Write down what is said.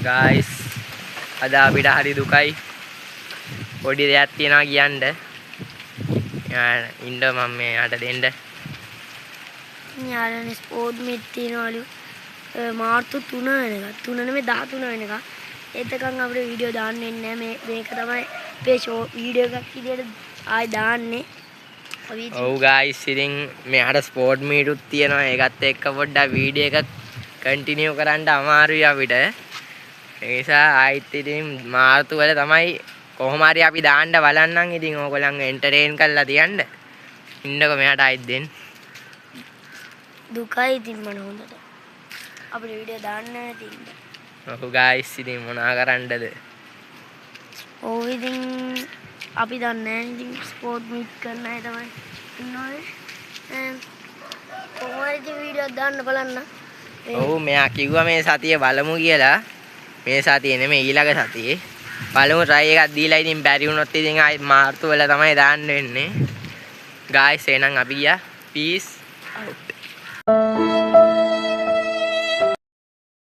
guys ada අපිට හරි දුකයි පොඩි දෙයක් තියෙනවා කියන්න ඉන්න මම මෙයාට දෙන්න යාළුවනේ ස්පෝර්ට් මීට් තියනවලු මාර්තු 3 වෙනකම් 3 නෙමෙයි 13 වෙනකම් එතකන් අපිට වීඩියෝ දාන්න වෙන්නේ නැහැ මේක තමයි අපේ ෂෝ වීඩියෝ එකක් විදියට ආයි දාන්නේ ඔව් guys ඉතින් මෙයාට ස්පෝර්ට් මීට් උත් තියෙනවා ඒකත් එක්ක පොඩ්ඩක් වීඩියෝ එකක් කන්ටිනියු කරන්න අමාරුයි අපිට ඒ නිසා ආයිත් ඉතින් මාර්තු වල තමයි කොහොම හරි අපි දාන්න බලන්නම් ඉතින් ඕගොල්ලන් එන්ටර්ටේන් කරලා තියන්න ඉන්නකො මෙයාට ආයිත් දෙන්න දුකයි ඉතින් මන හොඳට අපිට වීඩියෝ දාන්න නැති ඉන්න ඔව් guys ඉතින් මොනා කරන්නද ඔව් ඉතින් අපි දන්නේ ඉතින් ස්පෝර්ට් මීට් කරන අය තමයි ඉන්නෝනේ කොහොම හරි වීඩියෝ දාන්න බලන්න ඔව් මෙයා කිව්වා මේ සතිය බලමු කියලා මේ සතිය නෙමෙයි ඊළඟ සතියේ බලමු try එකක් දීලා ඉතින් බැරි වුණොත් ඉතින් ආයි මාර්තු වල තමයි දාන්න වෙන්නේ guys එහෙනම් අපි ගියා peace out